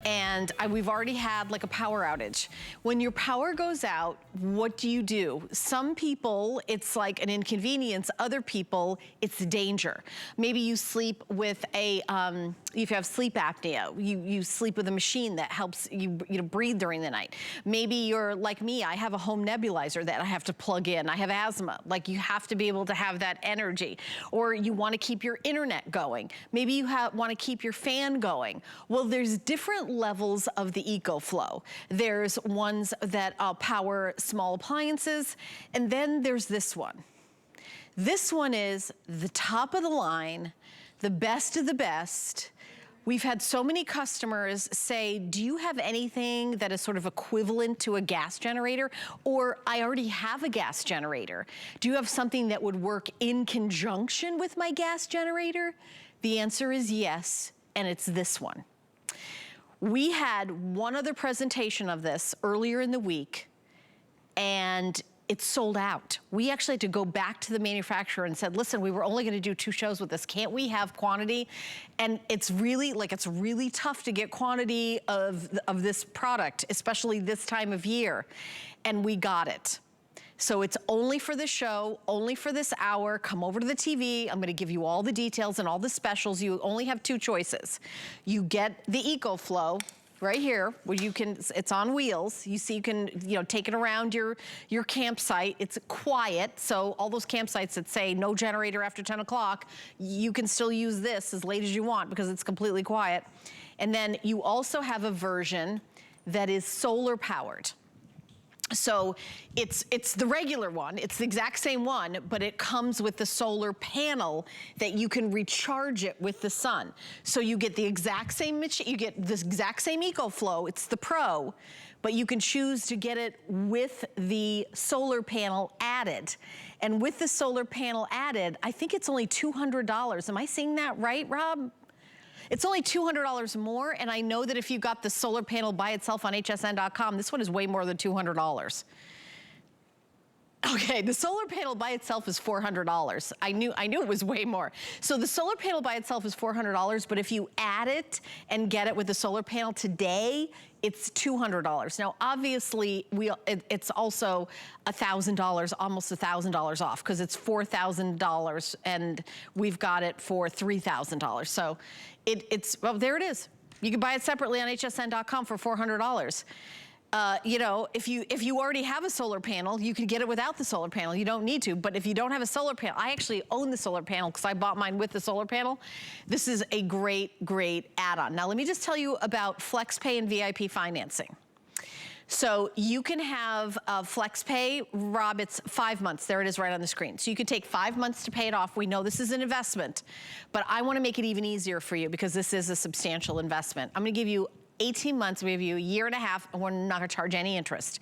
and we've already had like a power outage. When your power goes out, what do? Some people, it's like an inconvenience. Other people, it's danger. Maybe you sleep with a, if you have sleep apnea, you sleep with a machine that helps you breathe during the night. Maybe you're like me, I have a home nebulizer that I have to plug in. I have asthma. Like, you have to be able to have that energy. Or you want to keep your internet going. Maybe you want to keep your fan going. Well, there's different levels of the EcoFlow. There's ones that power small appliances, and then there's this one. This one is the top of the line, the best of the best. We've had so many customers say, do you have anything that is sort of equivalent to a gas generator? Or I already have a gas generator. Do you have something that would work in conjunction with my gas generator? The answer is yes, and it's this one. We had one other presentation of this earlier in the week, and it's sold out. We actually had to go back to the manufacturer and said, listen, we were only gonna do 2 shows with this. Can't we have quantity? And it's really tough to get quantity of this product, especially this time of year. And we got it. So it's only for this show, only for this hour. Come over to the TV. I'm gonna give you all the details and all the specials. You only have 2 choices. You get the EcoFlow right here, where you can, it's on wheels. You see, you can, take it around your campsite. It's quiet, so all those campsites that say no generator after 10 o'clock, you can still use this as late as you want because it's completely quiet. And then you also have a version that is solar powered. So it's the regular one, it's the exact same one, but it comes with the solar panel that you can recharge it with the sun. So you get the exact same machine, you get this exact same EcoFlow, it's the Pro, but you can choose to get it with the solar panel added. And with the solar panel added, I think it's only $200. Am I saying that right, Rob? It's only $200 more, and I know that if you got the solar panel by itself on hsn.com, this one is way more than $200. Okay, the solar panel by itself is $400. I knew it was way more. So the solar panel by itself is $400, but if you add it and get it with the solar panel today, it's $200. Now, obviously, it's also $1,000, almost $1,000 off, because it's $4,000, and we've got it for $3,000. So well, there it is. You can buy it separately on hsn.com for $400. If you already have a solar panel, you can get it without the solar panel. You don't need to, but if you don't have a solar panel, I actually own the solar panel because I bought mine with the solar panel. This is a great, great add-on. Now, let me just tell you about FlexPay and VIP financing. So you can have FlexPay, Rob, it's 5 months. There it is right on the screen. So you can take 5 months to pay it off. We know this is an investment, but I wanna make it even easier for you because this is a substantial investment. I'm gonna give you 18 months, we give you a year and a half, and we're not gonna charge any interest.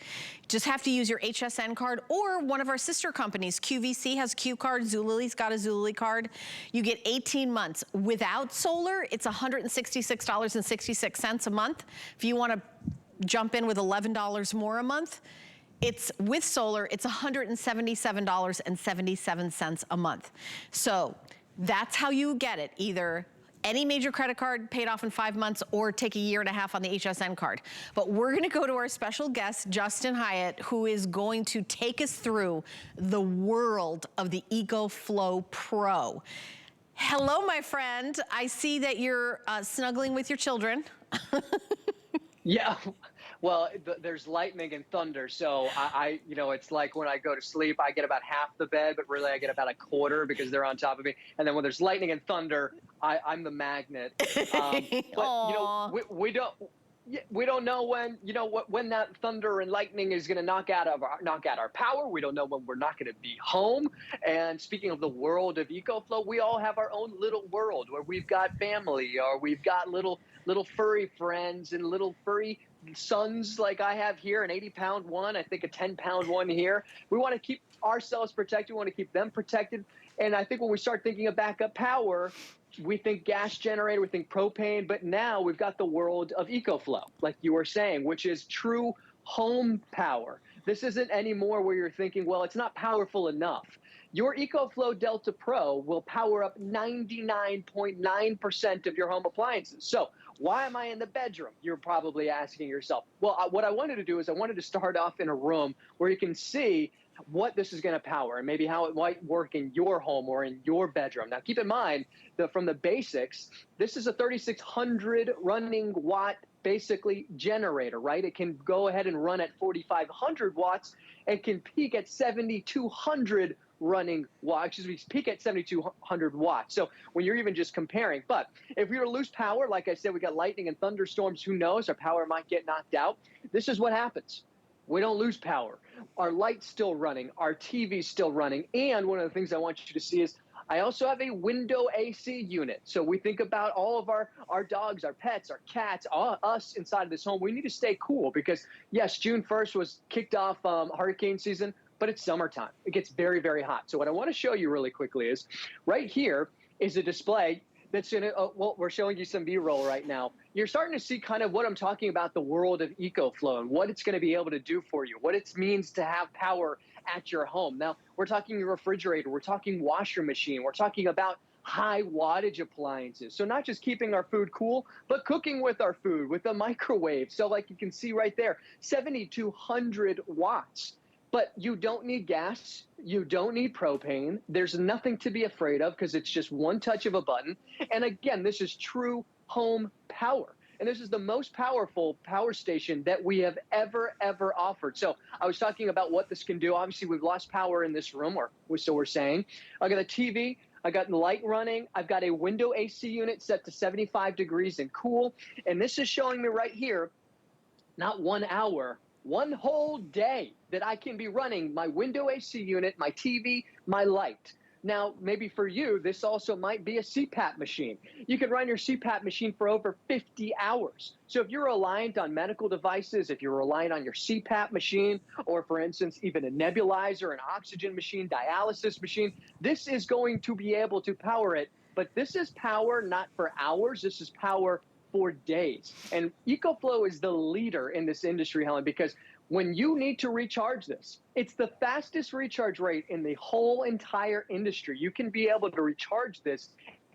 Just have to use your HSN card or one of our sister companies. QVC has Q card, Zulily's got a Zulily card. You get 18 months. Without solar, it's $166.66 a month. If you wanna jump in with $11 more a month, it's with solar, it's $177.77 a month. So that's how you get it, either any major credit card paid off in 5 months or take a year and a half on the HSN card. But we're gonna go to our special guest, Justin Hyatt, who is going to take us through the world of the EcoFlow Pro. Hello, my friend. I see that you're snuggling with your children. Yeah, well, there's lightning and thunder, so it's like when I go to sleep, I get about half the bed, but really I get about a quarter because they're on top of me. And then when there's lightning and thunder, I'm the magnet. But we don't know when when that thunder and lightning is going to knock out our power. We don't know when we're not going to be home. And speaking of the world of EcoFlow, we all have our own little world where we've got family, or we've got little furry friends and little furry sons like I have here, an 80-pound one, I think a 10-pound one here. We want to keep ourselves protected. We want to keep them protected. And I think when we start thinking of backup power, we think gas generator, we think propane, but now we've got the world of EcoFlow, like you were saying, which is true home power. This isn't anymore where you're thinking, well, it's not powerful enough. Your EcoFlow Delta Pro will power up 99.9% of your home appliances. So Why am I in the bedroom? You're probably asking yourself. Well, what I wanted to do is I wanted to start off in a room where you can see what this is going to power and maybe how it might work in your home or in your bedroom. Now, keep in mind that from the basics, this is a 3,600 running watt basically generator, right? It can go ahead and run at 4,500 watts and can peak at 7,200 running watt, excuse me, peak at 7,200 watts. So when you're even just comparing, but if we were to lose power, like I said, we got lightning and thunderstorms, who knows, our power might get knocked out. This is what happens. We don't lose power. Our light's still running, our TV's still running. And one of the things I want you to see is I also have a window AC unit. So we think about all of our dogs, our pets, our cats, us inside of this home. We need to stay cool because, yes, June 1st was kicked off hurricane season, but it's summertime. It gets very, very hot. So what I want to show you really quickly is right here is a display that's in it. Well, we're showing you some B-roll right now. You're starting to see kind of what I'm talking about, the world of EcoFlow and what it's going to be able to do for you, what it means to have power at your home. Now, we're talking refrigerator, we're talking washer machine, we're talking about high wattage appliances. So not just keeping our food cool, but cooking with our food, with a microwave. So like you can see right there, 7,200 watts. But you don't need gas, you don't need propane, there's nothing to be afraid of because it's just one touch of a button. And again, this is true home power. And this is the most powerful power station that we have ever offered. So I was talking about what this can do. Obviously, we've lost power in this room, or so we're saying. I got a TV, I got the light running, I've got a window AC unit set to 75 degrees and cool. And this is showing me right here, not 1 hour, one whole day that I can be running my window AC unit, my TV, my light. Now, maybe for you, this also might be a CPAP machine. You can run your CPAP machine for over 50 hours. So if you're reliant on medical devices, if you're reliant on your CPAP machine, or for instance, even a nebulizer, an oxygen machine, dialysis machine, this is going to be able to power it. But this is power not for hours, this is power for days. And EcoFlow is the leader in this industry, Helen, because when you need to recharge this, it's the fastest recharge rate in the whole entire industry. You can be able to recharge this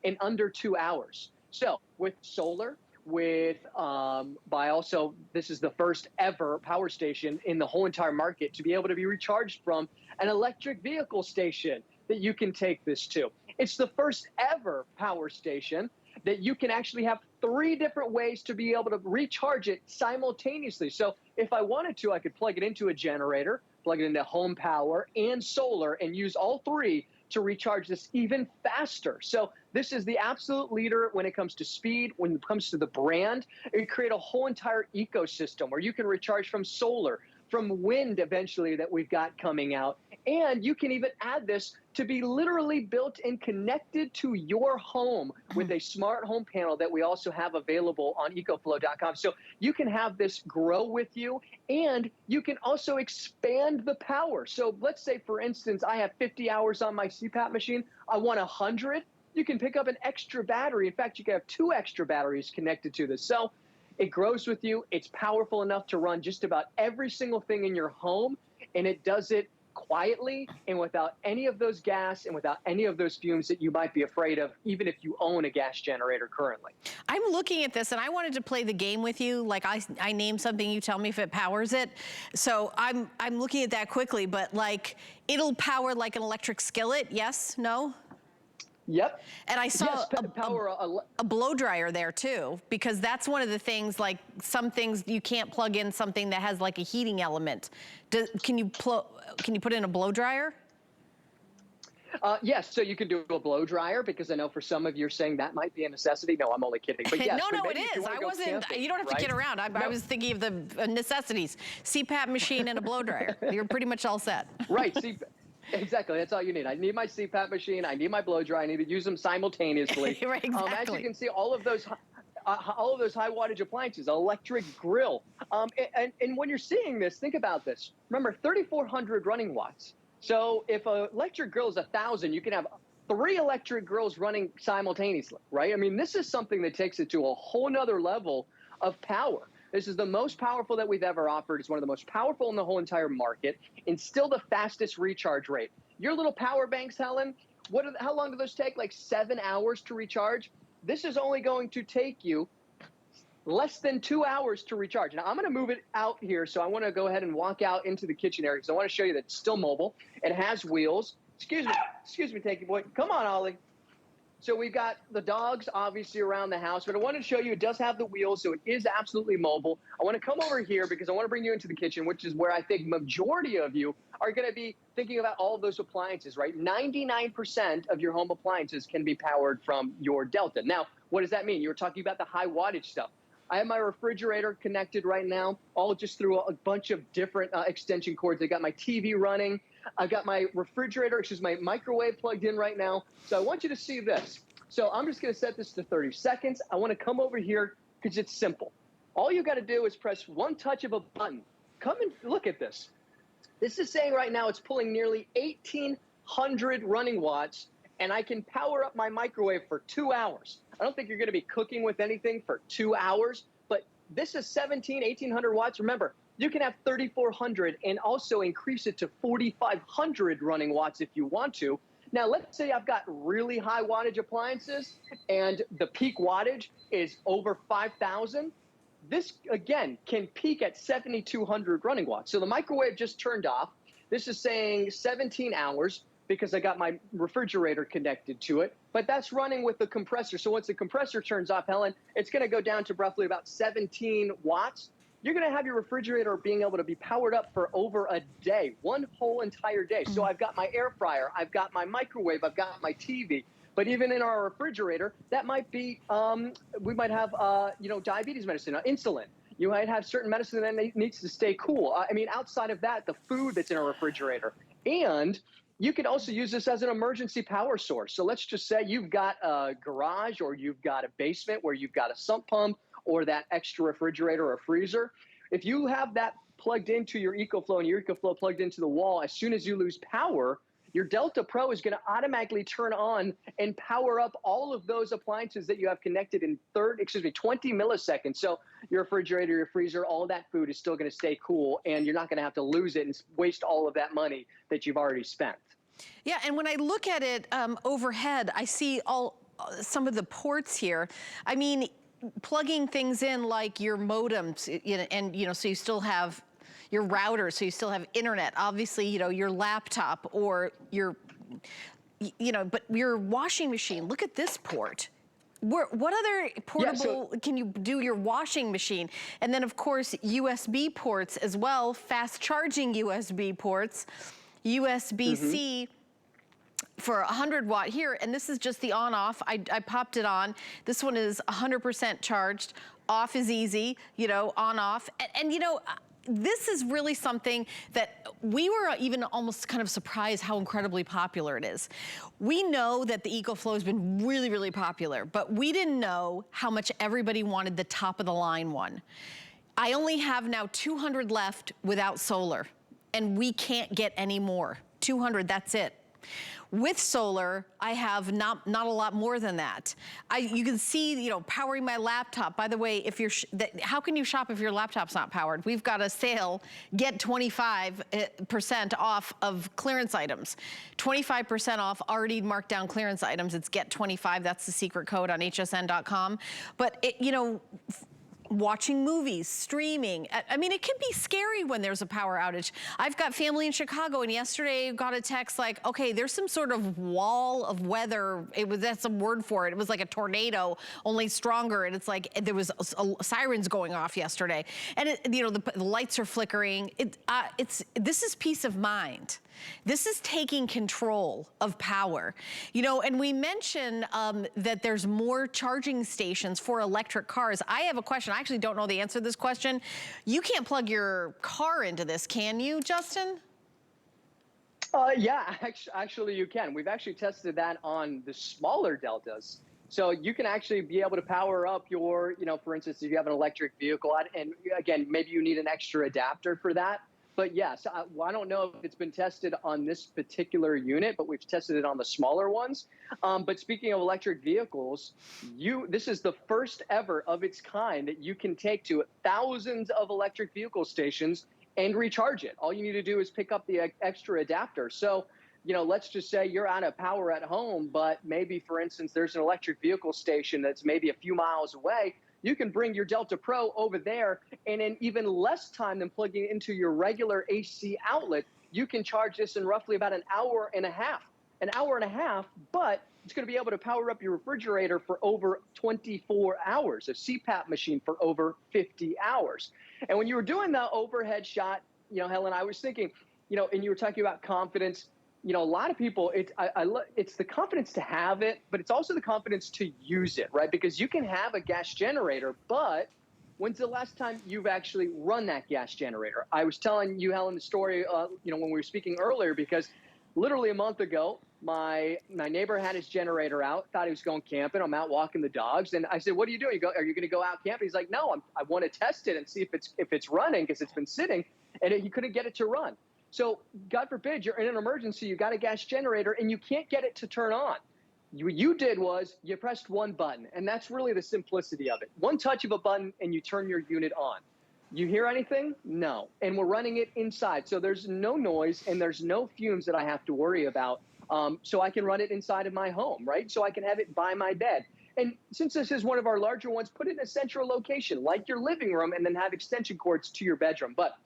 in under 2 hours. So with solar, with this is the first ever power station in the whole entire market to be able to be recharged from an electric vehicle station that you can take this to. It's the first ever power station that you can actually have 3 different ways to be able to recharge it simultaneously. So if I wanted to, I could plug it into a generator, plug it into home power and solar, and use all 3 to recharge this even faster. So this is the absolute leader when it comes to speed, when it comes to the brand. It create a whole entire ecosystem where you can recharge from solar, from wind eventually that we've got coming out. And you can even add this to be literally built and connected to your home with a smart home panel that we also have available on ecoflow.com. So you can have this grow with you, and you can also expand the power. So let's say, for instance, I have 50 hours on my CPAP machine. I want 100. You can pick up an extra battery. In fact, you can have 2 extra batteries connected to this. So it grows with you. It's powerful enough to run just about every single thing in your home, and it does it quietly and without any of those gas and without any of those fumes that you might be afraid of, even if you own a gas generator currently. I'm looking at this and I wanted to play the game with you. Like I name something, you tell me if it powers it. So I'm looking at that quickly, but like it'll power like an electric skillet. Yes, no? Yep. And I saw yes, a blow dryer there too, because that's one of the things, like some things you can't plug in something that has like a heating element. Can you put in a blow dryer? Yes, so you can do a blow dryer, because I know for some of you are saying that might be a necessity. No, I'm only kidding. But yes, no, it is. I wasn't, camping, you don't have to kid around. I was thinking of the necessities. CPAP machine and a blow dryer. You're pretty much all set. Right, exactly, that's all you need. I need my CPAP machine, I need my blow dryer, I need to use them simultaneously. Right, exactly. As you can see, all of those high wattage appliances, electric grill. And when you're seeing this, think about this. Remember, 3,400 running watts. So if an electric grill is 1,000, you can have 3 electric grills running simultaneously, right? I mean, this is something that takes it to a whole nother level of power. This is the most powerful that we've ever offered. It's one of the most powerful in the whole entire market, and still the fastest recharge rate. Your little power banks, Helen, how long do those take? Like 7 hours to recharge? This is only going to take you less than 2 hours to recharge. Now I'm going to move it out here. So I want to go ahead and walk out into the kitchen area because I want to show you that it's still mobile. It has wheels. Excuse me, Takey boy. Come on, Ollie. So we've got the dogs obviously around the house, but I want to show you it does have the wheels, so it is absolutely mobile. I want to come over here because I want to bring you into the kitchen, which is where I think majority of you are going to be thinking about all of those appliances, right? 99% of your home appliances can be powered from your Delta. Now, what does that mean? You were talking about the high wattage stuff. I have my refrigerator connected right now, all just through a bunch of different extension cords. I got my TV running. I've got my refrigerator, my microwave plugged in right now. So I want you to see this. So I'm just going to set this to 30 seconds. I want to come over here because it's simple. All you got to do is press one touch of a button. Come and look at this. This is saying right now it's pulling nearly 1,800 running watts, and I can power up my microwave for 2 hours. I don't think you're going to be cooking with anything for 2 hours, but this is 1,800 watts. Remember, you can have 3,400 and also increase it to 4,500 running watts if you want to. Now, let's say I've got really high wattage appliances and the peak wattage is over 5,000. This, again, can peak at 7,200 running watts. So the microwave just turned off. This is saying 17 hours because I got my refrigerator connected to it, but that's running with the compressor. So once the compressor turns off, Helen, it's going to go down to roughly about 17 watts. You're going to have your refrigerator being able to be powered up for over a day, one whole entire day. So I've got my air fryer, I've got my microwave, I've got my TV. But even in our refrigerator, that might be, we might have, diabetes medicine, insulin. You might have certain medicine that needs to stay cool. I mean, outside of that, the food that's in our refrigerator. And you could also use this as an emergency power source. So let's just say you've got a garage or you've got a basement where you've got a sump pump or that extra refrigerator or freezer. If you have that plugged into your EcoFlow and your EcoFlow plugged into the wall, as soon as you lose power, your Delta Pro is going to automatically turn on and power up all of those appliances that you have connected in 20 milliseconds. So your refrigerator, your freezer, all of that food is still going to stay cool, and you're not going to have to lose it and waste all of that money that you've already spent. Yeah, and when I look at it overhead, I see some of the ports here. I mean, plugging things in like your modems, and so you still have your router, so you still have internet. Obviously, your laptop or but your washing machine. Look at this port. What other portable can you do your washing machine? And then, of course, USB ports as well, fast charging USB ports, USB-C. For 100 watt here, and this is just the on off. I popped it on. This one is 100% charged. Off is easy, on off. And this is really something that we were even almost kind of surprised how incredibly popular it is. We know that the EcoFlow has been really, really popular, but we didn't know how much everybody wanted the top of the line one. I only have now 200 left without solar, and we can't get any more. 200, that's it. With solar, I have not a lot more than that. You can see, powering my laptop. By the way, how can you shop if your laptop's not powered? We've got a sale, get 25% off of clearance items. 25% off already marked down clearance items. It's get 25, that's the secret code on hsn.com. But watching movies, streaming. I mean, it can be scary when there's a power outage. I've got family in Chicago, and yesterday got a text like, okay, there's some sort of wall of weather. That's a word for it. It was like a tornado, only stronger. And it's like, there was sirens going off yesterday. And the lights are flickering. This is peace of mind. This is taking control of power. And we mentioned that there's more charging stations for electric cars. I have a question. I actually don't know the answer to this question. You can't plug your car into this, can you, Justin? Yeah, actually you can. We've actually tested that on the smaller Deltas. So you can actually be able to power up your, for instance, if you have an electric vehicle, and again, maybe you need an extra adapter for that. But yes, I don't know if it's been tested on this particular unit, but we've tested it on the smaller ones. But speaking of electric vehicles, this is the first ever of its kind that you can take to thousands of electric vehicle stations and recharge it. All you need to do is pick up the extra adapter. So, let's just say you're out of power at home, but maybe, for instance, there's an electric vehicle station that's maybe a few miles away. you can bring your Delta Pro over there, and in even less time than plugging it into your regular AC outlet, you can charge this in roughly about an hour and a half. An hour and a half, but it's going to be able to power up your refrigerator for over 24 hours, a CPAP machine for over 50 hours. And when you were doing the overhead shot, Helen, I was thinking, and you were talking about confidence. A lot of people, it's the confidence to have it, but it's also the confidence to use it, right? Because you can have a gas generator, but when's the last time you've actually run that gas generator? I was telling you, Helen, the story, when we were speaking earlier, because literally a month ago, my neighbor had his generator out, thought he was going camping. I'm out walking the dogs, and I said, "What are you doing? Are you going to go out camping?" He's like, "No, I want to test it and see if it's running, because it's been sitting," and he couldn't get it to run. So God forbid you're in an emergency, you got a gas generator, and you can't get it to turn on. What you did was you pressed one button, and that's really the simplicity of it. One touch of a button, and you turn your unit on. You hear anything? No. And we're running it inside, so there's no noise and there's no fumes that I have to worry about. So I can run it inside of my home, right? So I can have it by my bed. And since this is one of our larger ones, put it in a central location, like your living room, and then have extension cords to your bedroom. But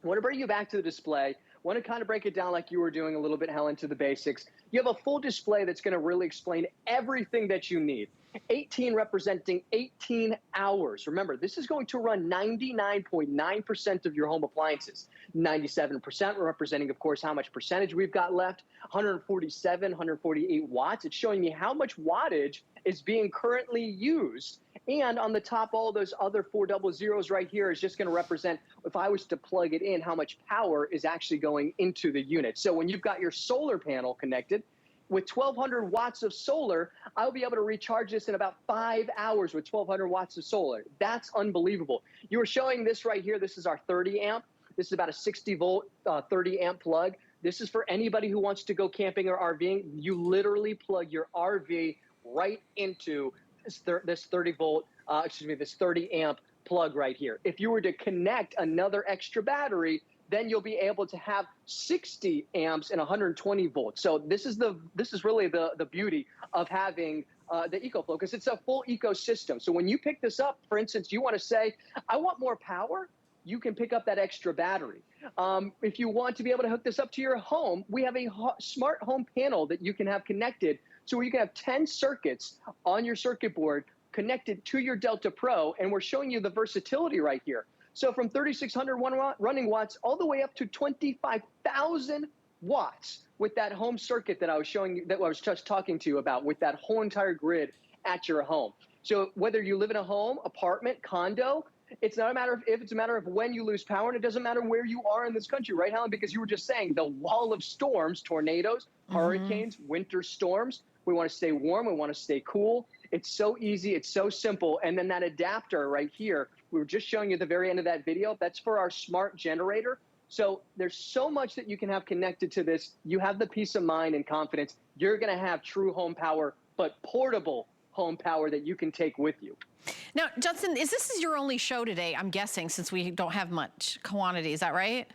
I want to bring you back to the display. I want to kind of break it down like you were doing a little bit, Helen, to the basics. You have a full display that's going to really explain everything that you need. 18 representing 18 hours. Remember, this is going to run 99.9% of your home appliances. 97% representing, of course, how much percentage we've got left. 147, 148 watts. It's showing me how much wattage is being currently used. And on the top, all those other 4 double zeros right here is just going to represent, if I was to plug it in, how much power is actually going into the unit. So when you've got your solar panel connected, with 1,200 watts of solar, I'll be able to recharge this in about 5 hours with 1,200 watts of solar. That's unbelievable. You were showing this right here. This is our 30 amp. This is about a 60 volt, 30 amp plug. This is for anybody who wants to go camping or RVing. You literally plug your RV right into this 30 volt, this 30 amp plug right here. If you were to connect another extra battery, then you'll be able to have 60 amps and 120 volts. So this is really the beauty of having the EcoFlow, because it's a full ecosystem. So when you pick this up, for instance, you want to say, I want more power, you can pick up that extra battery. If you want to be able to hook this up to your home, we have a smart home panel that you can have connected. So you can have 10 circuits on your circuit board connected to your Delta Pro, and we're showing you the versatility right here. So from 3,600 running watts all the way up to 25,000 watts with that home circuit that I was showing you, that I was just talking to you about, with that whole entire grid at your home. So whether you live in a home, apartment, condo, it's not a matter of if, it's a matter of when you lose power, and it doesn't matter where you are in this country, right, Helen? Because you were just saying the wall of storms, tornadoes, hurricanes, winter storms. We want to stay warm. We want to stay cool. It's so easy. It's so simple. And then that adapter right here, we were just showing you at the very end of that video, that's for our smart generator. So there's so much that you can have connected to this. You have the peace of mind and confidence. You're going to have true home power, but portable home power that you can take with you. Now, Justin, this is your only show today, I'm guessing, since we don't have much quantity. Is that right?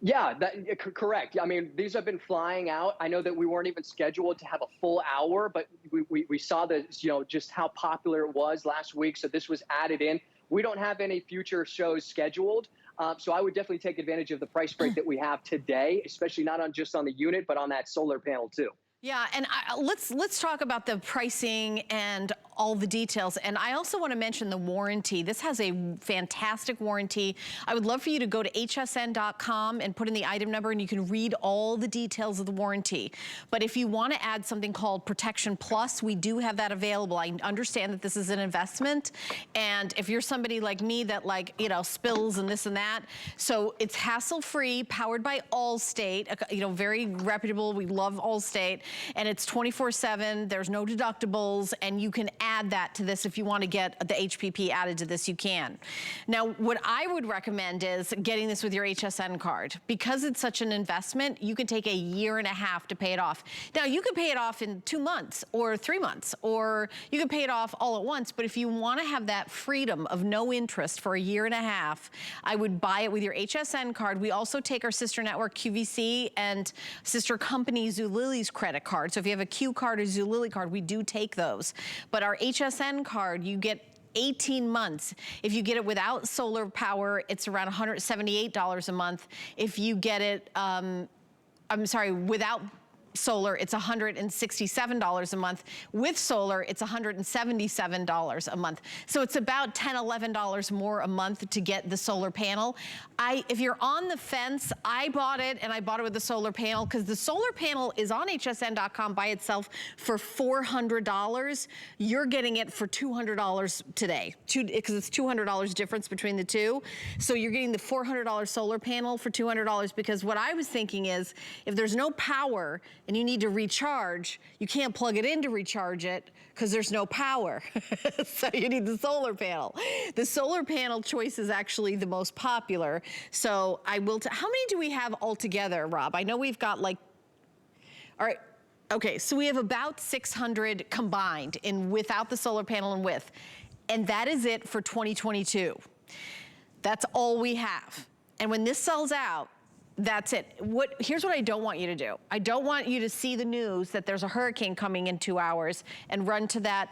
Yeah, correct. I mean, these have been flying out. I know that we weren't even scheduled to have a full hour, but we saw that, just how popular it was last week. So this was added in. We don't have any future shows scheduled. So I would definitely take advantage of the price break that we have today, especially not just on the unit, but on that solar panel too. Yeah, and let's talk about the pricing and all the details. And I also want to mention the warranty. This has a fantastic warranty. I would love for you to go to hsn.com and put in the item number, and you can read all the details of the warranty. But if you want to add something called Protection Plus, we do have that available. I understand that this is an investment, and if you're somebody like me that spills and this and that, so it's hassle-free, powered by Allstate, very reputable. We love Allstate, and it's 24/7. There's no deductibles, and you can add that to this. If you want to get the HPP added to this, you can. Now, what I would recommend is getting this with your HSN card. Because it's such an investment, you can take a year and a half to pay it off. Now, you can pay it off in 2 months or 3 months, or you can pay it off all at once. But if you want to have that freedom of no interest for a year and a half, I would buy it with your HSN card. We also take our sister network QVC and sister company Zulili's credit card. So if you have a Q card or Zulily card, we do take those. But our HSN card, you get 18 months. If you get it without solar power, it's around $178 a month. If you get it, without solar, it's $167 a month. With solar, it's $177 a month. So it's about $10, $11 more a month to get the solar panel. If you're on the fence, I bought it, and I bought it with the solar panel because the solar panel is on hsn.com by itself for $400. You're getting it for $200 today, because it's $200 difference between the two. So you're getting the $400 solar panel for $200, because what I was thinking is, if there's no power and you need to recharge, you can't plug it in to recharge it because there's no power. So you need the solar panel. The solar panel choice is actually the most popular. So I will, how many do we have altogether, Rob? I know we've got like, all right. Okay, so we have about 600 combined in without the solar panel and with, and that is it for 2022. That's all we have. And when this sells out, that's it. Here's what I don't want you to do. I don't want you to see the news that there's a hurricane coming in 2 hours and run to that,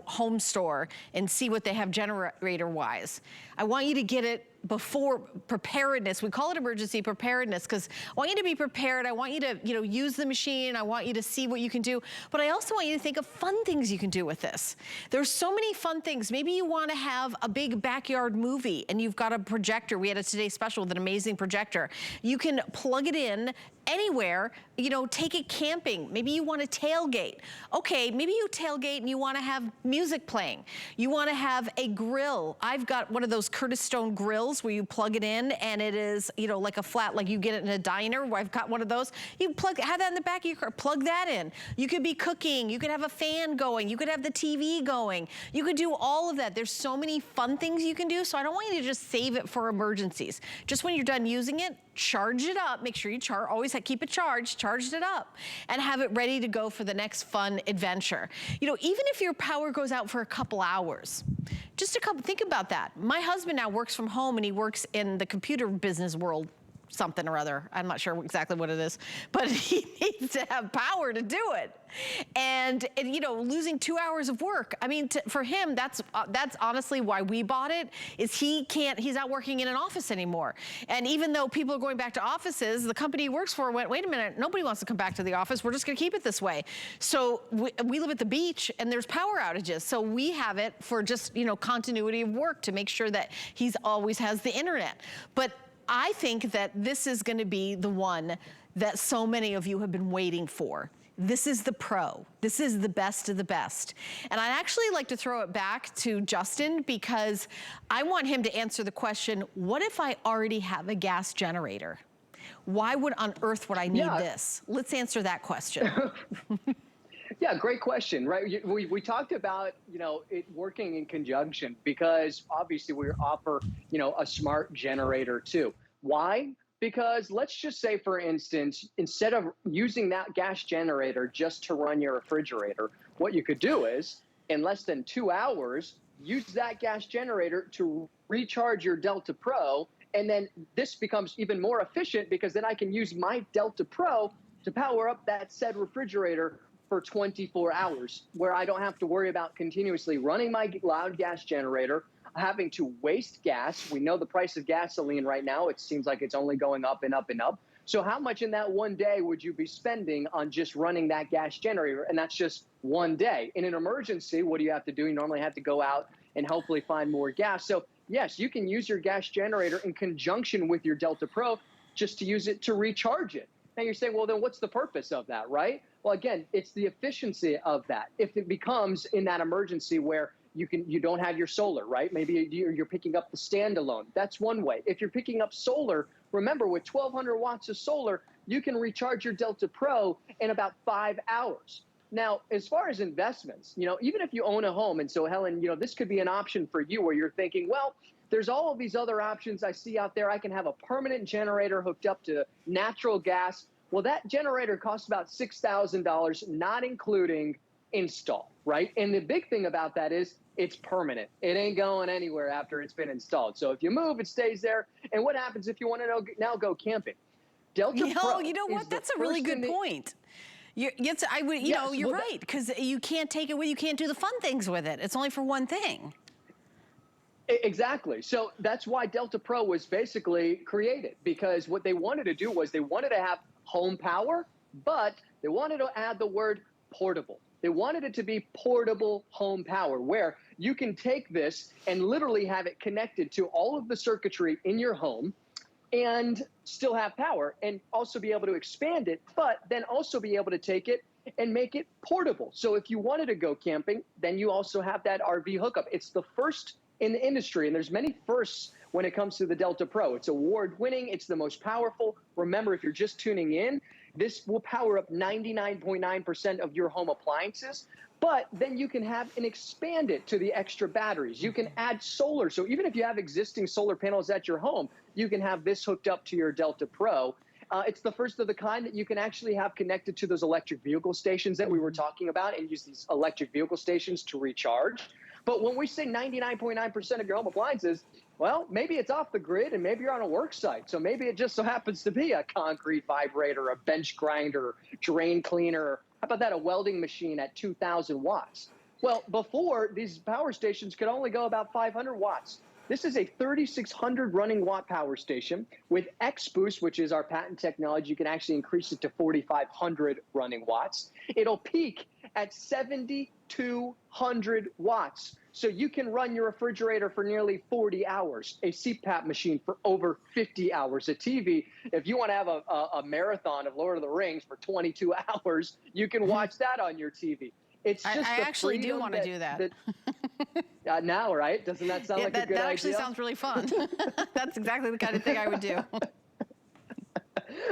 home store and see what they have generator-wise. I want you to get it before preparedness. We call it emergency preparedness because I want you to be prepared. I want you to, use the machine. I want you to see what you can do. But I also want you to think of fun things you can do with this. There's so many fun things. Maybe you want to have a big backyard movie and you've got a projector. We had a Today Special with an amazing projector. You can plug it in anywhere, take it camping. Maybe you want to tailgate. Okay, maybe you tailgate and you want to have music playing. You want to have a grill. I've got one of those Curtis Stone grills where you plug it in and it is, like a flat, like you get it in a diner, where I've got one of those. You have that in the back of your car, plug that in. You could be cooking, you could have a fan going, you could have the TV going. You could do all of that. There's so many fun things you can do, so I don't want you to just save it for emergencies. Just when you're done using it, charge it up. Make sure you always keep it charged it up, and have it ready to go for the next fun adventure. Even if your power goes out for a couple hours, think about that. My husband now works from home and he works in the computer business world, something or other. I'm not sure exactly what it is, but he needs to have power to do it. And losing 2 hours of work. I mean, for him, that's honestly why we bought it, is he's not working in an office anymore. And even though people are going back to offices, the company he works for went, wait a minute, nobody wants to come back to the office. We're just gonna keep it this way. So we live at the beach and there's power outages. So we have it for just, continuity of work to make sure that he's always has the internet. But I think that this is gonna be the one that so many of you have been waiting for. This is the Pro. This is the best of the best. And I'd actually like to throw it back to Justin, because I want him to answer the question, what if I already have a gas generator? Why on earth would I need this? Let's answer that question. Yeah, great question, right? We talked about, it working in conjunction, because obviously we offer, a smart generator too. Why? Because let's just say, for instance, instead of using that gas generator just to run your refrigerator, what you could do is, in less than 2 hours, use that gas generator to recharge your Delta Pro. And then this becomes even more efficient, because then I can use my Delta Pro to power up that said refrigerator for 24 hours, where I don't have to worry about continuously running my loud gas generator, having to waste gas. We know the price of gasoline right now, it seems like it's only going up and up and up. So how much in that one day would you be spending on just running that gas generator? And that's just one day. In an emergency, what do you have to do? You normally have to go out and hopefully find more gas. So yes, you can use your gas generator in conjunction with your Delta Pro just to use it to recharge it. Now you're saying, well, then what's the purpose of that, right? Well, again, it's the efficiency of that. If it becomes in that emergency where you don't have your solar, right? Maybe you're picking up the standalone. That's one way. If you're picking up solar, remember, with 1,200 watts of solar, you can recharge your Delta Pro in about 5 hours. Now, as far as investments, even if you own a home, and so Helen, this could be an option for you, where you're thinking, well, there's all of these other options I see out there. I can have a permanent generator hooked up to natural gas. Well, that generator costs about $6,000, not including install, right? And the big thing about that is it's permanent. It ain't going anywhere after it's been installed. So if you move, it stays there. And what happens if you want to now go camping? Delta Pro. You know what? That's a really good point. You're right, because you can't take it with you. Can't do the fun things with it. It's only for one thing. Exactly. So that's why Delta Pro was basically created, because what they wanted to do was they wanted to have home power, but they wanted to add the word portable. They wanted it to be portable home power, where you can take this and literally have it connected to all of the circuitry in your home and still have power, and also be able to expand it, but then also be able to take it and make it portable. So if you wanted to go camping, then you also have that RV hookup. It's the first in the industry, and there's many firsts when it comes to the Delta Pro. It's award winning, it's the most powerful. Remember, if you're just tuning in, this will power up 99.9% of your home appliances, but then you can have and expand it to the extra batteries. You can add solar. So even if you have existing solar panels at your home, you can have this hooked up to your Delta Pro. It's the first of the kind that you can actually have connected to those electric vehicle stations that we were talking about, and use these electric vehicle stations to recharge. But when we say 99.9% of your home appliances, well, maybe it's off the grid and maybe you're on a work site. So maybe it just so happens to be a concrete vibrator, a bench grinder, drain cleaner. How about that, a welding machine at 2,000 watts? Well, before, these power stations could only go about 500 watts. This is a 3,600 running watt power station. With X Boost, which is our patent technology, you can actually increase it to 4,500 running watts. It'll peak at 7,200 watts. So you can run your refrigerator for nearly 40 hours, a CPAP machine for over 50 hours, a TV. If you want to have a marathon of Lord of the Rings for 22 hours, you can watch that on your TV. It's just I actually do want to do that. Now, right? Doesn't that sound like a good idea? That actually sounds really fun. That's exactly the kind of thing I would do.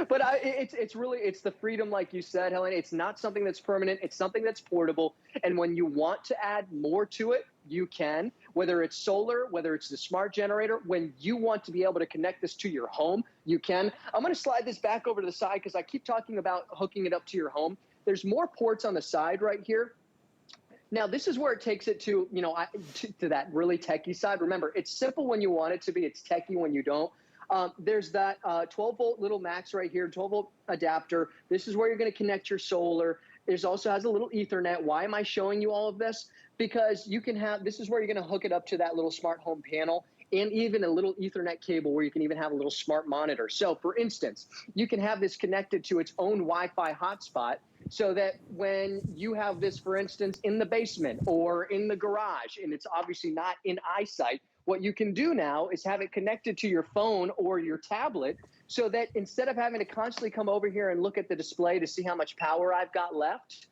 But it's the freedom, like you said, Helen. It's not something that's permanent. It's something that's portable. And when you want to add more to it, you can, whether it's solar, whether it's the smart generator. When you want to be able to connect this to your home, you can. I'm going to slide this back over to the side because I keep talking about hooking it up to your home. There's more ports on the side right here. Now, this is where it takes it to, to that really techie side. Remember, it's simple when you want it to be. It's techie when you don't. There's that 12-volt little max right here, 12-volt adapter. This is where you're going to connect your solar. There's also has a little Ethernet. Why am I showing you all of this? Because you can have, this is where you're going to hook it up to that little smart home panel, and even a little Ethernet cable where you can even have a little smart monitor. So, for instance, you can have this connected to its own Wi-Fi hotspot, so that when you have this, for instance, in the basement or in the garage, and it's obviously not in eyesight, what you can do now is have it connected to your phone or your tablet, so that instead of having to constantly come over here and look at the display to see how much power I've got left,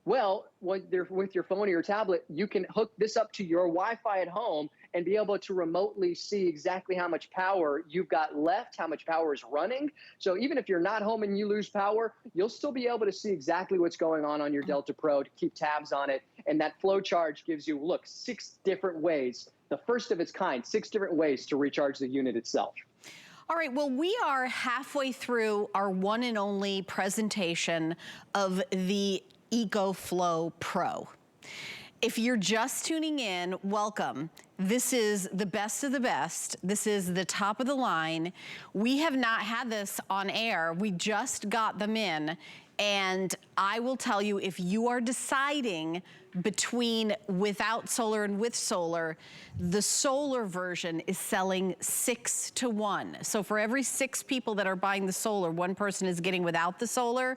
well, with your phone or your tablet, you can hook this up to your Wi-Fi at home and be able to remotely see exactly how much power you've got left, how much power is running. So even if you're not home and you lose power, you'll still be able to see exactly what's going on your Delta Pro, to keep tabs on it. And that flow charge gives you, look, 6 different ways, the first of its kind, 6 different ways to recharge the unit itself. All right, well, we are halfway through our one and only presentation of the EcoFlow Pro. If you're just tuning in, welcome. This is the best of the best. This is the top of the line. We have not had this on air. We just got them in. And I will tell you, if you are deciding between without solar and with solar, the solar version is selling 6 to 1. So for every 6 people that are buying the solar, 1 person is getting without the solar.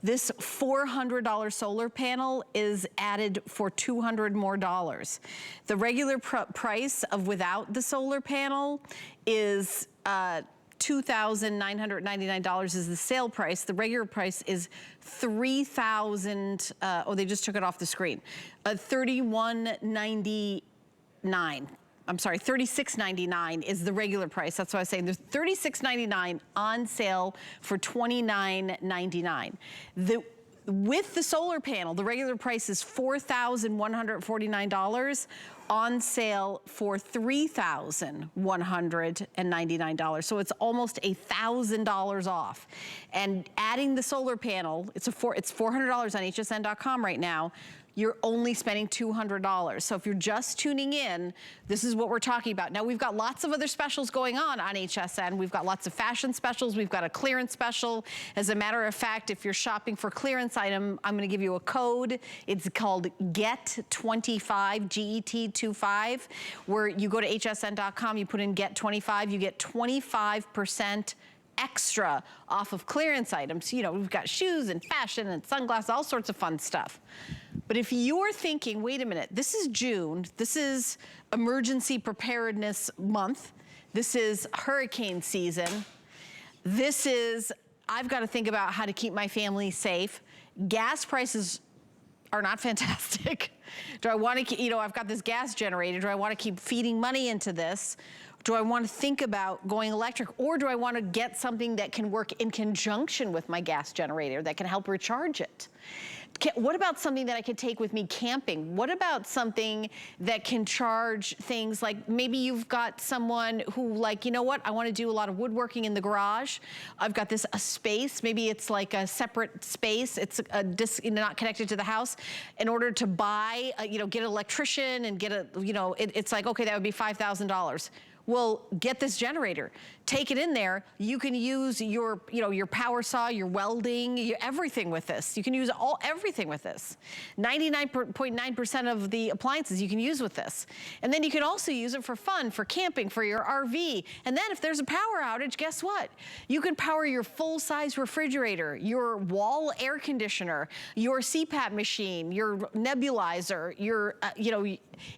This $400 solar panel is added for $200 more. The regular price of without the solar panel is $2,999 is the sale price. The regular price is $3,000. Oh, they just took it off the screen. $3,199. I'm sorry, $36.99 is the regular price. That's what I was saying. There's $36.99 on sale for $29.99. With the solar panel, the regular price is $4,149, on sale for $3,199. So it's almost $1,000 off. And adding the solar panel, it's $400 on hsn.com right now. you're only spending $200. So if you're just tuning in, this is what we're talking about. Now we've got lots of other specials going on HSN. We've got lots of fashion specials. We've got a clearance special. As a matter of fact, if you're shopping for clearance item, I'm gonna give you a code. It's called GET25, GET25, where you go to hsn.com, you put in GET25, you get 25% extra off of clearance items. You know, we've got shoes and fashion and sunglasses, all sorts of fun stuff. But if you're thinking, wait a minute, this is June, this is emergency preparedness month, this is hurricane season, this is, I've got to think about how to keep my family safe. Gas prices are not fantastic. Do I want to, you know, I've got this gas generator, do I want to keep feeding money into this? Do I want to think about going electric, or do I want to get something that can work in conjunction with my gas generator that can help recharge it? What about something that I could take with me camping? What about something that can charge things like, maybe you've got someone who, like, you know what, I want to do a lot of woodworking in the garage. I've got a space, maybe it's like a separate space. It's not connected to the house. In order to buy, you know, get an electrician and get it's like, okay, that would be $5,000. Well, get this generator, take it in there. You can use your, your power saw, your welding, everything with this. You can use everything with this. 99.9% of the appliances you can use with this. And then you can also use it for fun, for camping, for your RV. And then if there's a power outage, guess what? You can power your full-size refrigerator, your wall air conditioner, your CPAP machine, your nebulizer, your,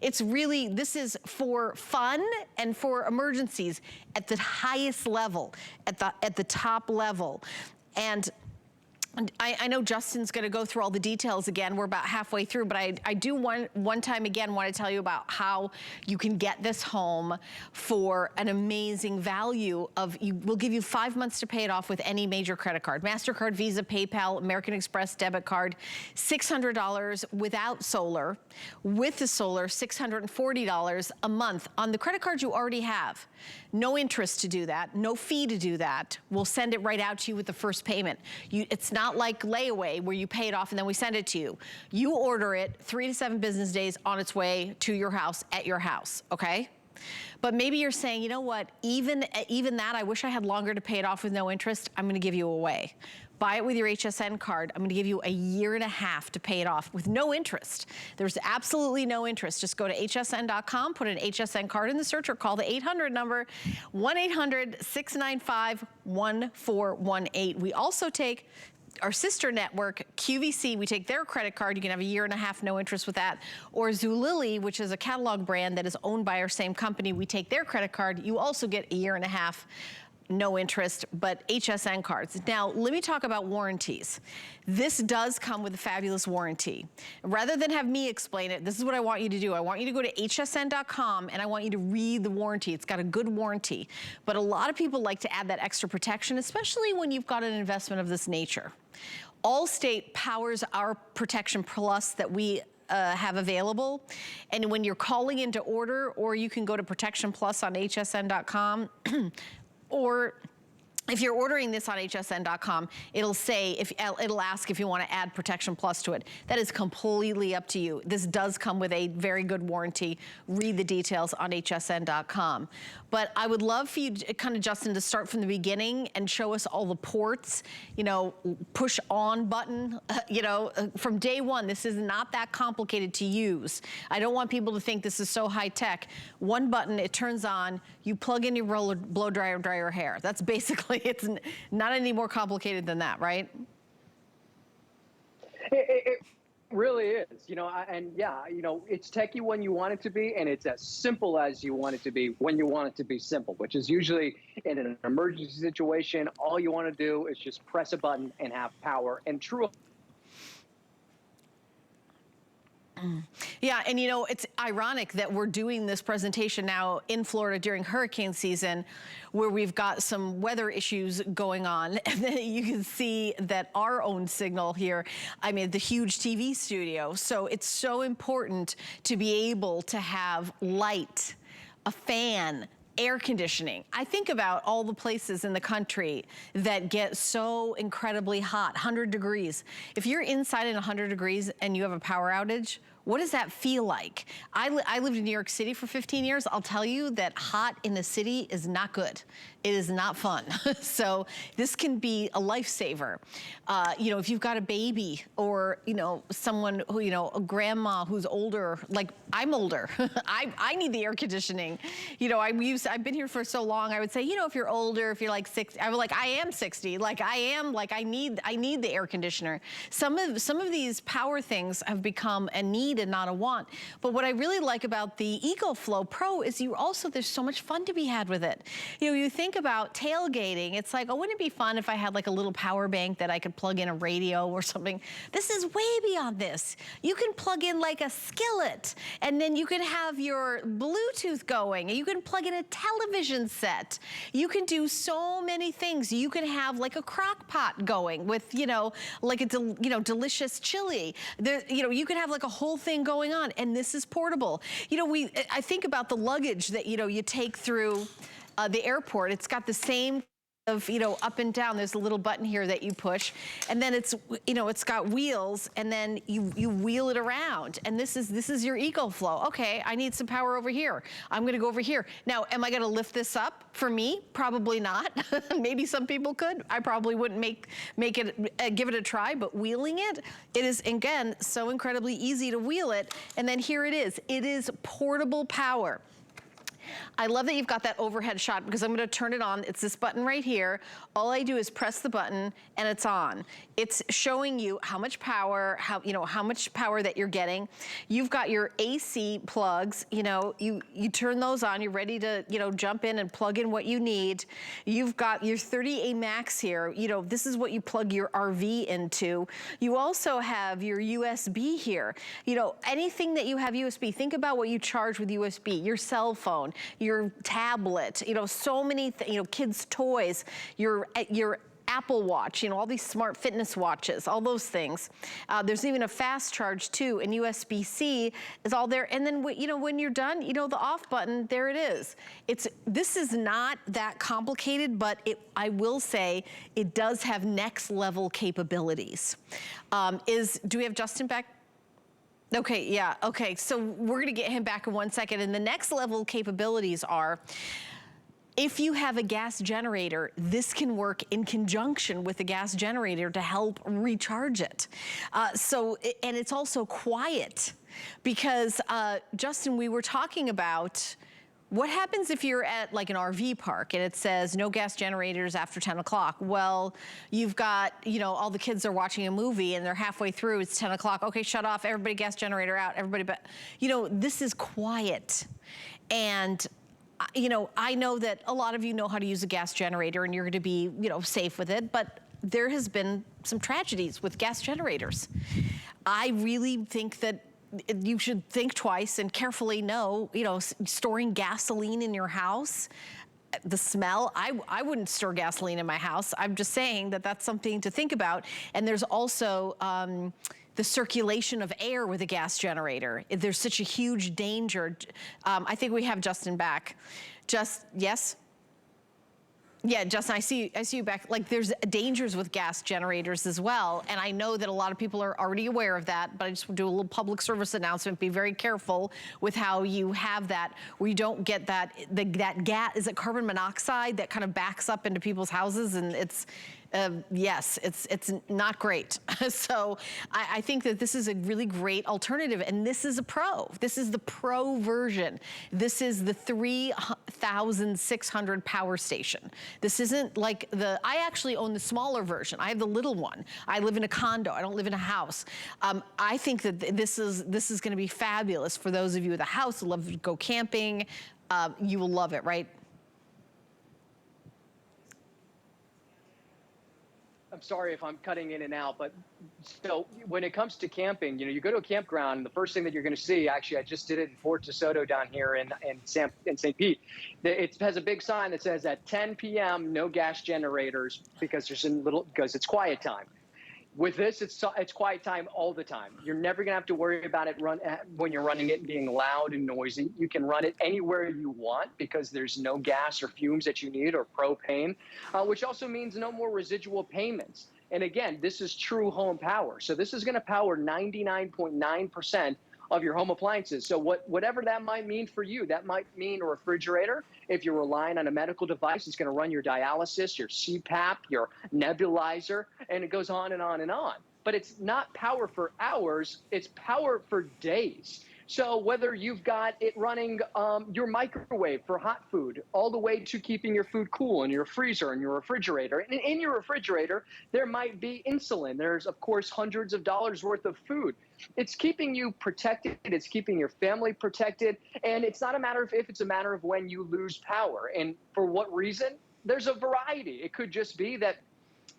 it's really, this is for fun and for emergencies at the highest level, at the top level. And I know Justin's gonna go through all the details again. We're about halfway through, but I do one time again want to tell you about how you can get this home for an amazing value of, we'll give you 5 months to pay it off with any major credit card. MasterCard, Visa, PayPal, American Express debit card, $600 without solar. With the solar, $640 a month on the credit card you already have. No interest to do that, no fee to do that. We'll send it right out to you with the first payment. It's not like layaway where you pay it off and then we send it to you. You order it 3 to 7 business days on its way to your house, at your house, okay? But maybe you're saying, you know what, even that, I wish I had longer to pay it off with no interest. I'm gonna give you away. Buy it with your HSN card. I'm gonna give you 1.5 years to pay it off with no interest. There's absolutely no interest. Just go to hsn.com, put an HSN card in the search, or call the 800 number, 1-800-695-1418. We also take our sister network, QVC, we take their credit card. You can have 1.5 years, no interest with that. Or Zulily, which is a catalog brand that is owned by our same company. We take their credit card. You also get 1.5 years, no interest, but HSN cards. Now, let me talk about warranties. This does come with a fabulous warranty. Rather than have me explain it, this is what I want you to do. I want you to go to hsn.com and I want you to read the warranty. It's got a good warranty. But a lot of people like to add that extra protection, especially when you've got an investment of this nature. Allstate powers our Protection Plus that we have available. And when you're calling in to order, or you can go to Protection Plus on hsn.com, or if you're ordering this on hsn.com, it'll say, it'll ask if you want to add Protection Plus to it. That is completely up to you. This does come with a very good warranty. Read the details on hsn.com. But I would love for you, kind of, Justin, to start from the beginning and show us all the ports, push on button, from day one. This is not that complicated to use. I don't want people to think this is so high tech. One button, it turns on, you plug in your roller blow dryer and dry your hair. That's basically, it's not any more complicated than that, right? It really is, it's techie when you want it to be, and it's as simple as you want it to be when you want it to be simple, which is usually in an emergency situation. All you want to do is just press a button and have power and true. Yeah, and it's ironic that we're doing this presentation now in Florida during hurricane season, where we've got some weather issues going on. And then you can see that our own signal here, the huge TV studio. So it's so important to be able to have light, a fan, Air conditioning. I think about all the places in the country that get so incredibly hot, 100 degrees. If you're inside in 100 degrees and you have a power outage, what does that feel like? I lived in New York City for 15 years. I'll tell you that hot in the city is not good. It is not fun. So this can be a lifesaver. You know, if you've got a baby or, you know, someone who, you know, a grandma who's older, like I'm older, I need the air conditioning. You know, I've been here for so long, I would say, you know, if you're older, if you're like 60, I was like, I am 60, like I need the air conditioner. Some of these power things have become a need and not a want. But what I really like about the EcoFlow Pro is there's so much fun to be had with it. You know, you think about tailgating, it's like, oh, wouldn't it be fun if I had like a little power bank that I could plug in a radio or something? This is way beyond this. You can plug in like a skillet, and then you can have your Bluetooth going, and you can plug in a television set. You can do so many things. You can have like a crock pot going with, you know, like a delicious chili. You know, you can have like a whole thing going on, and this is portable. You know, I think about the luggage that, you know, you take through the airport. It's got the same of, you know, up and down. There's a little button here that you push, and then it's, you know, it's got wheels, and then you wheel it around. And this is your EcoFlow. Okay, I need some power over here. I'm gonna go over here. Now, am I gonna lift this up? For me, probably not. Maybe some people could. I probably wouldn't make it, give it a try, but wheeling it is, again, so incredibly easy to wheel it. And then here it is portable power. I love that you've got that overhead shot, because I'm gonna turn it on. It's this button right here. All I do is press the button and it's on. It's showing you how much power, how much power that you're getting. You've got your AC plugs, you know, you turn those on, you're ready to, you know, jump in and plug in what you need. You've got your 30A Max here. You know, this is what you plug your RV into. You also have your USB here. You know, anything that you have USB, think about what you charge with USB, your cell phone, your tablet, you know, so many, you know, kids' toys, your Apple Watch, you know, all these smart fitness watches, all those things. There's even a fast charge too, and USB-C is all there. And then, you know, when you're done, you know, the off button, there it is. This is not that complicated, but I will say it does have next level capabilities. Do we have Justin back? Okay, yeah, okay. So we're gonna get him back in 1 second. And the next level capabilities are, if you have a gas generator, this can work in conjunction with the gas generator to help recharge it. And it's also quiet, because Justin, we were talking about, what happens if you're at like an RV park and it says no gas generators after 10 o'clock? Well, you've got, you know, all the kids are watching a movie and they're halfway through, it's 10 o'clock. Okay, shut off, everybody gas generator out, everybody, but you know, this is quiet. And you know, I know that a lot of you know how to use a gas generator and you're gonna be, you know, safe with it, but there has been some tragedies with gas generators. I really think that you should think twice and carefully know, you know, storing gasoline in your house, the smell, I wouldn't store gasoline in my house. I'm just saying that that's something to think about. And there's also the circulation of air with a gas generator. There's such a huge danger. I think we have Justin back. Yes? Yeah, Justin, I see you back. Like, there's dangers with gas generators as well, and I know that a lot of people are already aware of that, but I just do a little public service announcement. Be very careful with how you have that, where you don't get that gas, is it carbon monoxide that kind of backs up into people's houses, and it's, yes, it's not great. So I think that this is a really great alternative, and this is a Pro. This is the Pro version. This is the 3,600 power station. This isn't like I actually own the smaller version. I have the little one. I live in a condo. I don't live in a house. I think that this is gonna be fabulous for those of you with a house who love to go camping. You will love it, right? I'm sorry if I'm cutting in and out, but so when it comes to camping, you know, you go to a campground, and the first thing that you're going to see, actually, I just did it in Fort DeSoto down here in St. Pete. It has a big sign that says at 10 p.m. no gas generators, because it's quiet time. With this, it's quiet time all the time. You're never gonna have to worry about it when you're running it being loud and noisy. You can run it anywhere you want because there's no gas or fumes that you need or propane, which also means no more residual payments. And again, this is true home power. So this is gonna power 99.9% of your home appliances. So whatever that might mean for you, that might mean a refrigerator. If you're relying on a medical device, it's going to run your dialysis, your CPAP, your nebulizer, and it goes on and on and on. But it's not power for hours, it's power for days. So whether you've got it running your microwave for hot food, all the way to keeping your food cool in your freezer and your refrigerator. And in your refrigerator, there might be insulin. There's, of course, hundreds of dollars worth of food. It's keeping you protected. It's keeping your family protected. And it's not a matter of if, it's a matter of when you lose power. And for what reason? There's a variety. It could just be that,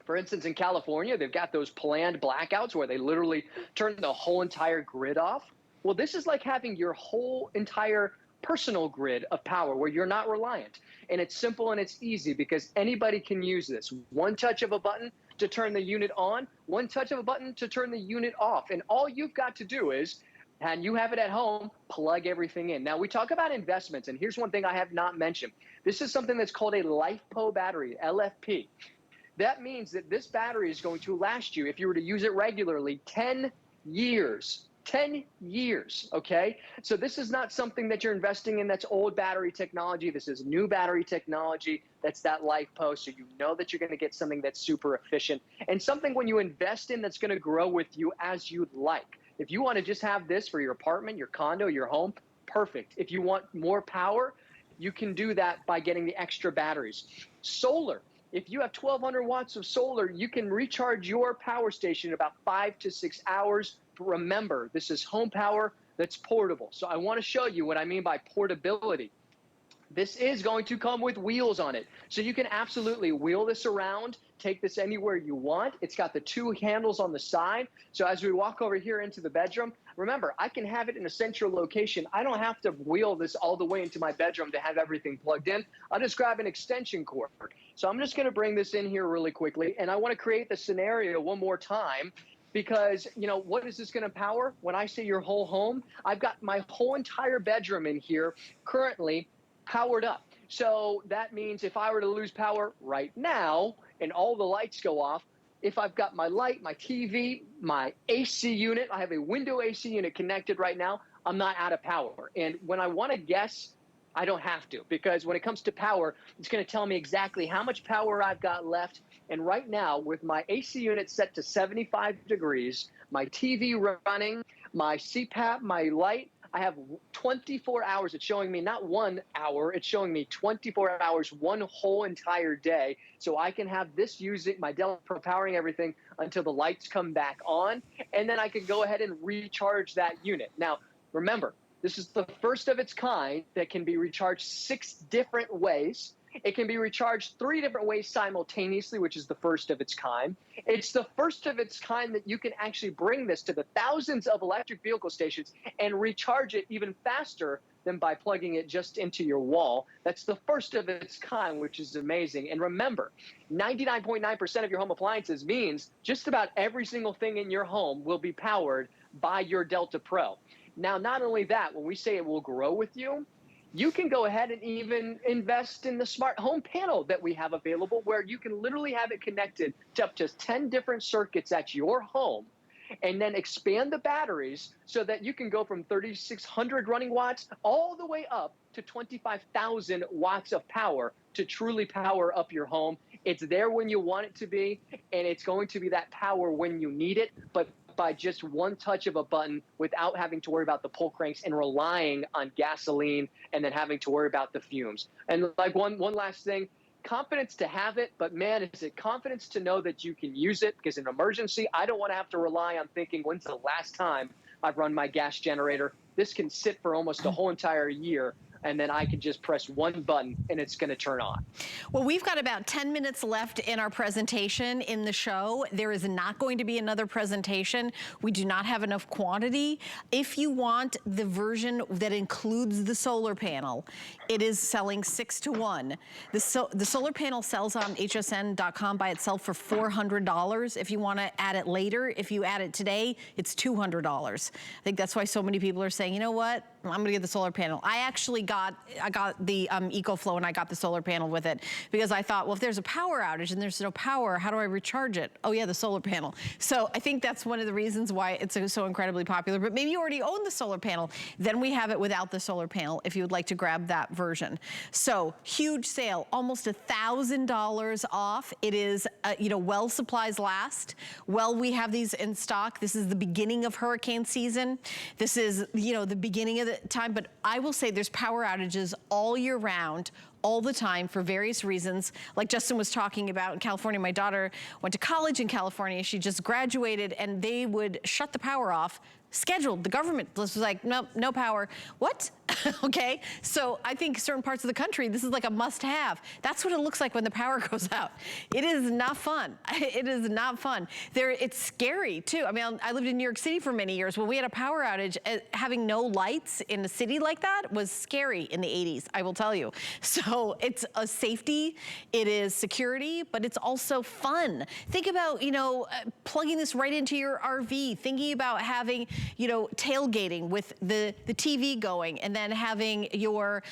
for instance, in California, they've got those planned blackouts where they literally turn the whole entire grid off. Well, this is like having your whole entire personal grid of power where you're not reliant. And it's simple and it's easy because anybody can use this. One touch of a button to turn the unit on, one touch of a button to turn the unit off. And all you've got to do is, and you have it at home, plug everything in. Now, we talk about investments, and here's one thing I have not mentioned. This is something that's called a LifePo battery, LFP. That means that this battery is going to last you, if you were to use it regularly, 10 years. 10 years, okay? So this is not something that you're investing in that's old battery technology. This is new battery technology. That's that LifePo, so you know that you're going to get something that's super efficient and something when you invest in that's going to grow with you as you'd like. If you want to just have this for your apartment, your condo, your home, perfect. If you want more power, you can do that by getting the extra batteries. Solar. If you have 1,200 watts of solar, you can recharge your power station in about 5 to 6 hours. Remember, this is home power that's portable. So I want to show you what I mean by portability. This is going to come with wheels on it. So you can absolutely wheel this around, take this anywhere you want. It's got the 2 handles on the side. So as we walk over here into the bedroom, remember, I can have it in a central location. I don't have to wheel this all the way into my bedroom to have everything plugged in. I'll just grab an extension cord. So I'm just going to bring this in here really quickly. And I want to create the scenario one more time. Because, you know, what is this going to power? When I say your whole home, I've got my whole entire bedroom in here currently powered up. So that means if I were to lose power right now and all the lights go off, if I've got my light, my TV, my AC unit, I have a window AC unit connected right now, I'm not out of power. And when I want to guess, I don't have to, because when it comes to power, it's going to tell me exactly how much power I've got left. And right now, with my AC unit set to 75 degrees, my TV running, my CPAP, my light, I have 24 hours. It's showing me not 1 hour, it's showing me 24 hours, one whole entire day. So I can have this using my Dell for powering everything until the lights come back on. And then I can go ahead and recharge that unit. Now, remember, this is the first of its kind that can be recharged 6 different ways. It can be recharged 3 different ways simultaneously, which is the first of its kind. It's the first of its kind that you can actually bring this to the thousands of electric vehicle stations and recharge it even faster than by plugging it just into your wall. That's the first of its kind, which is amazing. And remember, 99.9% of your home appliances means just about every single thing in your home will be powered by your Delta Pro. Now, not only that, when we say it will grow with you, you can go ahead and even invest in the smart home panel that we have available, where you can literally have it connected to up to 10 different circuits at your home, and then expand the batteries so that you can go from 3,600 running watts all the way up to 25,000 watts of power to truly power up your home. It's there when you want it to be, and it's going to be that power when you need it, but by just one touch of a button without having to worry about the pull cranks and relying on gasoline and then having to worry about the fumes. And like one last thing, confidence to have it, but man, is it confidence to know that you can use it, because in an emergency, I don't want to have to rely on thinking, when's the last time I've run my gas generator? This can sit for almost a whole entire year and then I can just press one button and it's going to turn on. Well, we've got about 10 minutes left in our presentation in the show. There is not going to be another presentation. We do not have enough quantity. If you want the version that includes the solar panel, it is selling 6 to 1. The solar panel sells on hsn.com by itself for $400. If you want to add it later, if you add it today, it's $200. I think that's why so many people are saying, you know what? I'm going to get the solar panel. I got the EcoFlow, and I got the solar panel with it because I thought, well, if there's a power outage and there's no power, how do I recharge it? Oh yeah, the solar panel. So I think that's one of the reasons why it's so incredibly popular. But maybe you already own the solar panel. Then we have it without the solar panel if you would like to grab that version. So huge sale, almost $1,000 off. It is, well supplies last. Well, we have these in stock. This is the beginning of hurricane season. This is, the beginning of the time, but I will say there's power outages all year round, all the time for various reasons. Like Justin was talking about in California, my daughter went to college in California. She just graduated and they would shut the power off scheduled. The government was like, nope, no power. What? Okay. So I think certain parts of the country, this is like a must have. That's what it looks like when the power goes out. It is not fun. It is not fun. It's scary too. I mean, I lived in New York City for many years. When we had a power outage, having no lights in a city like that was scary in the 80s, I will tell you. So it's a safety, it is security, but it's also fun. Think about, plugging this right into your RV, thinking about having, tailgating with the TV going, and then having your,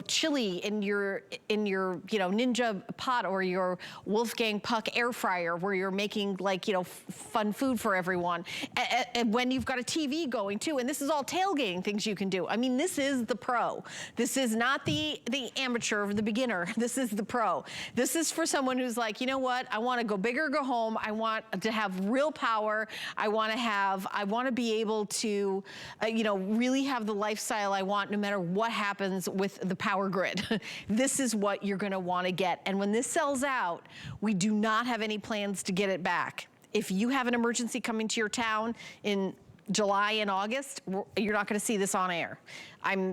chili in your, Ninja pot or your Wolfgang Puck air fryer where you're making fun food for everyone. And when you've got a TV going too, and this is all tailgating things you can do. I mean, this is the pro. This is not the amateur or the beginner. This is the pro. This is for someone who's like, you know what? I want to go big or go home. I want to have real power. I want to be able to, really have the lifestyle I want no matter what happens with the power grid. This is what you're going to want to get. And when this sells out, we do not have any plans to get it back. If you have an emergency coming to your town in July and August, you're not going to see this on air.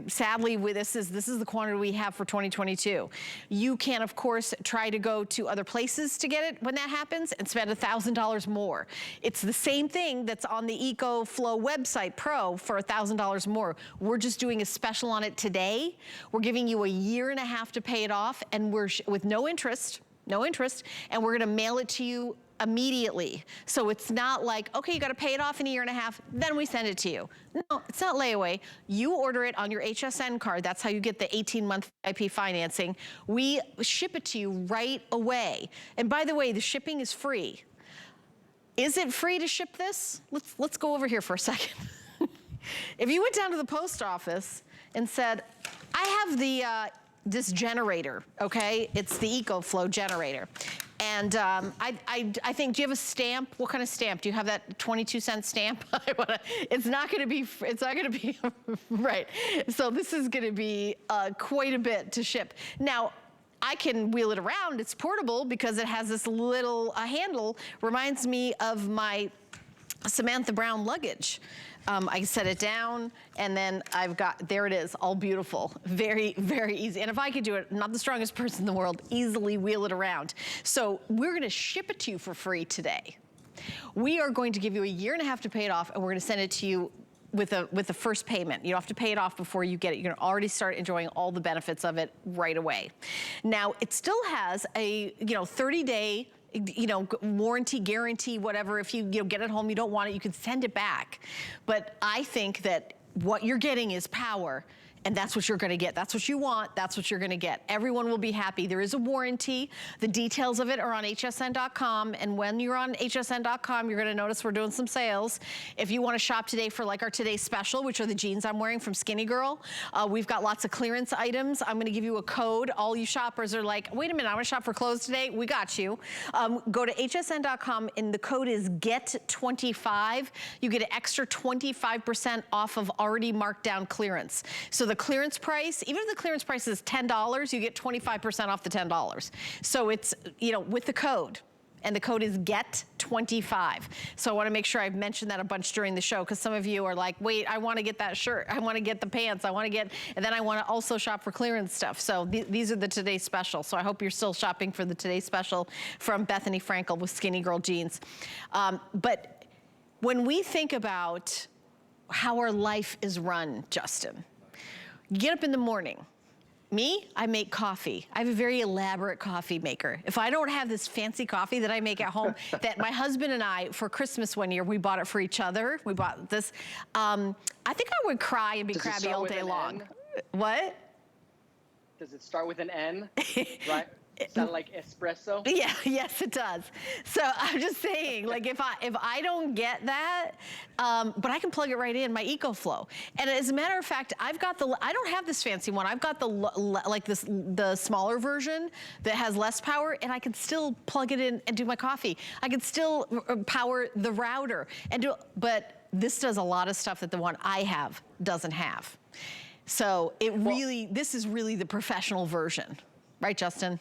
Sadly, this is the quantity we have for 2022. You can, of course, try to go to other places to get it when that happens and spend $1,000 more. It's the same thing that's on the EcoFlow website Pro for $1,000 more. We're just doing a special on it today. We're giving you a year and a half to pay it off, and we're with no interest, and we're going to mail it to you immediately. So it's not like, okay, you got to pay it off in a year and a half, then we send it to you. No, it's not layaway. You order it on your HSN card. That's how you get the 18-month VIP financing. We ship it to you right away. And by the way, the shipping is free. Is it free to ship this? Let's go over here for a second. If you went down to the post office and said, I have this generator, okay? It's the EcoFlow generator. And I think, do you have a stamp? What kind of stamp? Do you have that 22-cent stamp? It's not gonna be, right. So this is gonna be quite a bit to ship. Now, I can wheel it around. It's portable because it has this little handle. Reminds me of my Samantha Brown luggage. I set it down, and then there it is, all beautiful. Very, very easy. And if I could do it, not the strongest person in the world, easily wheel it around. So we're gonna ship it to you for free today. We are going to give you a year and a half to pay it off, and we're gonna send it to you with the first payment. You don't have to pay it off before you get it. You're gonna already start enjoying all the benefits of it right away. Now, it still has a 30-day warranty, guarantee, whatever. If you get it home, you don't want it, you can send it back. But I think that what you're getting is power. And that's what you're gonna get. That's what you want, that's what you're gonna get. Everyone will be happy. There is a warranty. The details of it are on hsn.com, and when you're on hsn.com, you're gonna notice we're doing some sales. If you wanna shop today for our today's special, which are the jeans I'm wearing from Skinny Girl, we've got lots of clearance items. I'm gonna give you a code. All you shoppers are like, wait a minute, I wanna shop for clothes today. We got you. Go to hsn.com, and the code is GET25. You get an extra 25% off of already marked down clearance. So the clearance price, even if the clearance price is $10, you get 25% off the $10. So it's, with the code. and the code is GET25. So I wanna make sure I've mentioned that a bunch during the show, because some of you are like, wait, I wanna get that shirt, I wanna get the pants, I wanna get, and then I wanna also shop for clearance stuff. So these are the Today Special. So I hope you're still shopping for the Today Special from Bethany Frankel with Skinny Girl Jeans. But when we think about how our life is run, Justin, you get up in the morning. Me, I make coffee. I have a very elaborate coffee maker. If I don't have this fancy coffee that I make at home, that my husband and I, for Christmas one year, we bought it for each other. We bought this. I think I would cry and be crabby all day long. What? Does it start with an N? Right? Sound like espresso? Yeah, yes, it does. So I'm just saying, like, if I don't get that, but I can plug it right in my EcoFlow. And as a matter of fact, I don't have this fancy one. I've got the smaller version that has less power, and I can still plug it in and do my coffee. I can still power the router and do, but this does a lot of stuff that the one I have doesn't have. So this is really the professional version, right, Justin?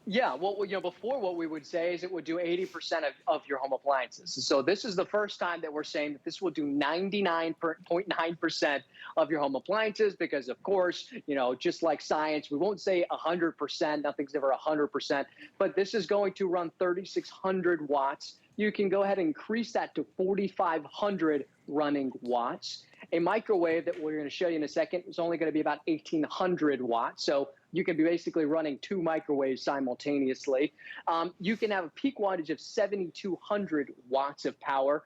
Yeah, well, before what we would say is it would do 80% of your home appliances. So this is the first time that we're saying that this will do 99.9% of your home appliances, because of course, just like science, we won't say 100%, nothing's ever 100%, but this is going to run 3,600 watts. You can go ahead and increase that to 4,500 running watts. A microwave that we're going to show you in a second is only going to be about 1,800 watts. So you can be basically running 2 microwaves simultaneously. You can have a peak wattage of 7,200 watts of power.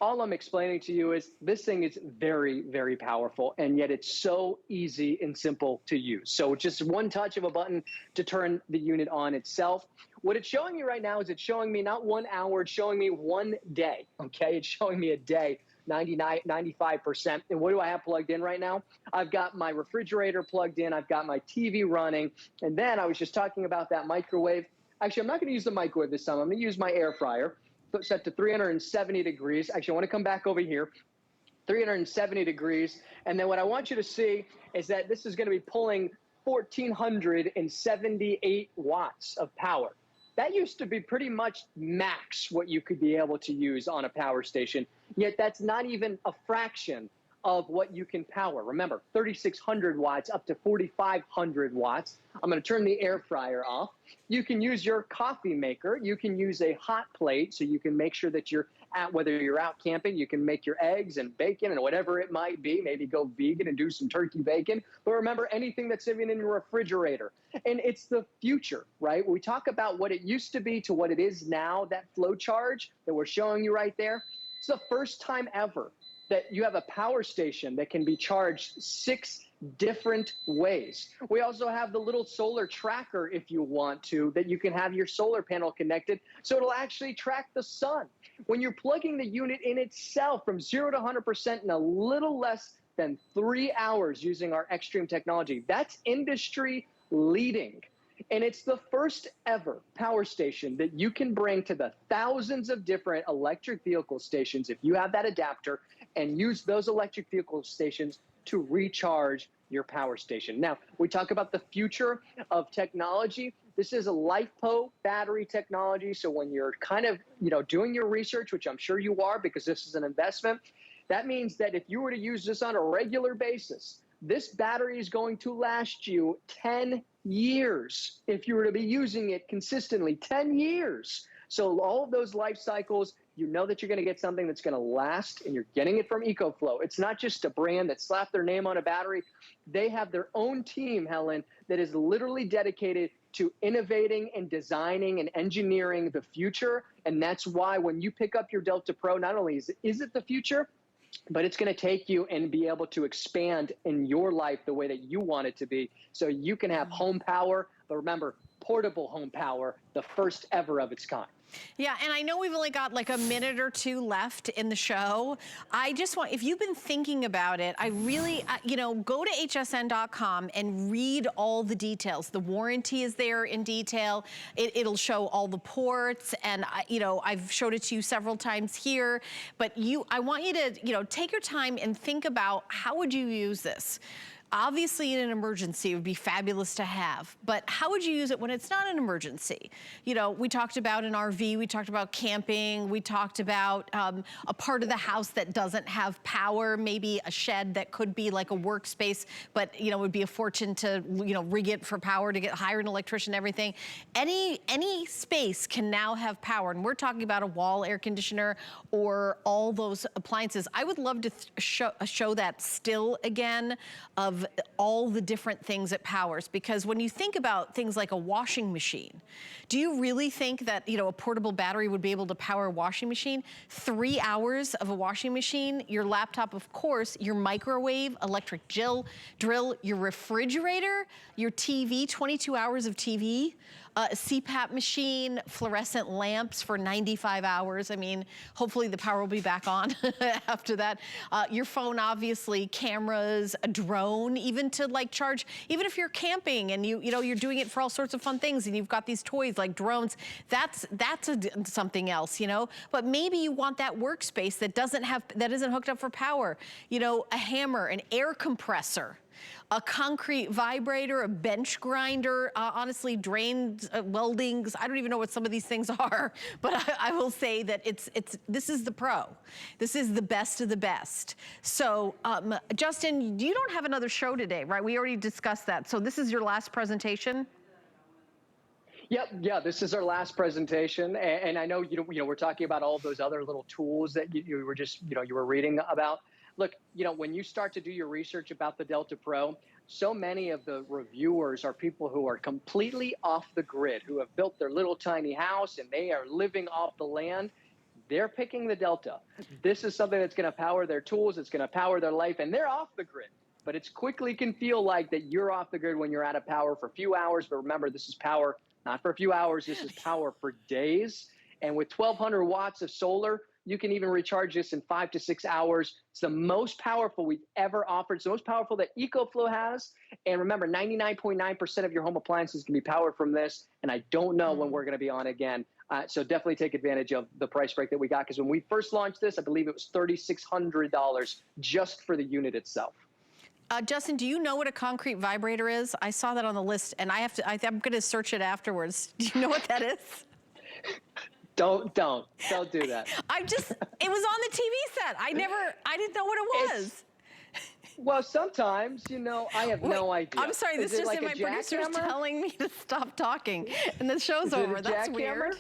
All I'm explaining to you is this thing is very, very powerful, and yet it's so easy and simple to use. So just one touch of a button to turn the unit on itself. What it's showing me right now is it's showing me not 1 hour, it's showing me 1 day, okay? It's showing me a day. 95%. And what do I have plugged in right now? I've got my refrigerator plugged in. I've got my TV running. And then I was just talking about that microwave. Actually, I'm not going to use the microwave this time. I'm going to use my air fryer, set to 370 degrees. Actually, I want to come back over here. 370 degrees. And then what I want you to see is that this is going to be pulling 1,478 watts of power. That used to be pretty much max what you could be able to use on a power station, yet that's not even a fraction of what you can power. Remember, 3,600 watts up to 4,500 watts. I'm going to turn the air fryer off. You can use your coffee maker. You can use a hot plate, so you can make sure that whether you're out camping, you can make your eggs and bacon and whatever it might be. Maybe go vegan and do some turkey bacon. But remember, anything that's sitting in your refrigerator. And it's the future, right? We talk about what it used to be to what it is now, that flow charge that we're showing you right there. It's the first time ever that you have a power station that can be charged 6 different ways. We also have the little solar tracker, if you want to, that you can have your solar panel connected, so it'll actually track the sun. When you're plugging the unit in itself from 0 to 100% in a little less than 3 hours using our Extreme technology, that's industry leading. And it's the first ever power station that you can bring to the thousands of different electric vehicle stations, if you have that adapter, and use those electric vehicle stations to recharge your power station. Now, we talk about the future of technology. This is a LiFePO battery technology. So when you're kind of, doing your research, which I'm sure you are because this is an investment, that means that if you were to use this on a regular basis, this battery is going to last you 10 years if you were to be using it consistently. 10 years. So all of those life cycles, you know that you're going to get something that's going to last, and you're getting it from EcoFlow. It's not just a brand that slapped their name on a battery. They have their own team, Helen, that is literally dedicated to innovating and designing and engineering the future. And that's why when you pick up your Delta Pro, not only is it the future, but it's going to take you and be able to expand in your life the way that you want it to be. So you can have home power, but remember, portable home power, the first ever of its kind. Yeah, and I know we've only got like a minute or two left in the show. I just want, if you've been thinking about it, I really, go to hsn.com and read all the details. The warranty is there in detail. It'll show all the ports, and I've showed it to you several times here. But I want you to, take your time and think about how would you use this. Obviously in an emergency, it would be fabulous to have, but how would you use it when it's not an emergency? You know, we talked about an RV, we talked about camping, we talked about a part of the house that doesn't have power, maybe a shed that could be like a workspace, but you know, it would be a fortune to, you know, rig it for power, to hire an electrician, everything. Any space can now have power, and we're talking about a wall air conditioner or all those appliances. I would love to show that still again of all the different things it powers, because when you think about things like a washing machine, do you really think that, you know, a portable battery would be able to power a washing machine? 3 hours of a washing machine, your laptop, of course, your microwave, electric drill, your refrigerator, your TV, 22 hours of TV, a CPAP machine, fluorescent lamps for 95 hours. I mean, hopefully the power will be back on after that. Your phone, obviously, cameras, a drone, even to like charge, even if you're camping and you know, you're doing it for all sorts of fun things and you've got these toys like drones, that's something else, you know? But maybe you want that workspace that isn't hooked up for power. You know, a hammer, an air compressor, a concrete vibrator, a bench grinder, honestly, drains, weldings. I don't even know what some of these things are, but I will say that this is the pro. This is the best of the best. So, Justin, you don't have another show today, right? We already discussed that. So this is your last presentation? Yep, yeah, this is our last presentation, and I know we're talking about all those other little tools that you were just you were reading about. Look, when you start to do your research about the Delta Pro, so many of the reviewers are people who are completely off the grid, who have built their little tiny house and they are living off the land. They're picking the Delta. This is something that's going to power their tools, it's going to power their life, and they're off the grid. But it quickly can feel like that you're off the grid when you're out of power for a few hours. But remember, this is power not for a few hours, this is power for days. And with 1,200 watts of solar, you can even recharge this in 5 to 6 hours. It's the most powerful we've ever offered. It's the most powerful that EcoFlow has. And remember, 99.9% of your home appliances can be powered from this. And I don't know when we're going to be on again. So definitely take advantage of the price break that we got. Because when we first launched this, I believe it was $3,600 just for the unit itself. Justin, do you know what a concrete vibrator is? I saw that on the list, and I'm going to search it afterwards. Do you know what that is? Don't do that. It was on the TV set. I didn't know what it was. Well, sometimes, I have no idea. I'm sorry, this just my producer's telling me to stop talking, and the show's over. That's weird.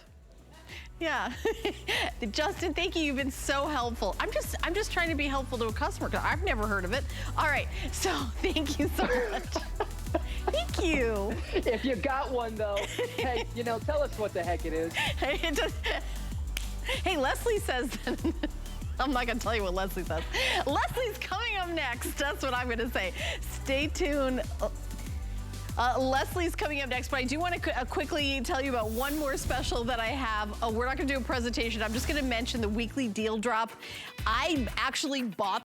Yeah. Justin, thank you. You've been so helpful. I'm just trying to be helpful to a customer because I've never heard of it. All right. So thank you so much. Thank you. If you got one, though, hey, tell us what the heck it is. Hey, Leslie says that. I'm not going to tell you what Leslie says. Leslie's coming up next. That's what I'm going to say. Stay tuned. Leslie's coming up next, but I do want to quickly tell you about one more special that I have. We're not going to do a presentation. I'm just going to mention the weekly deal drop. I actually bought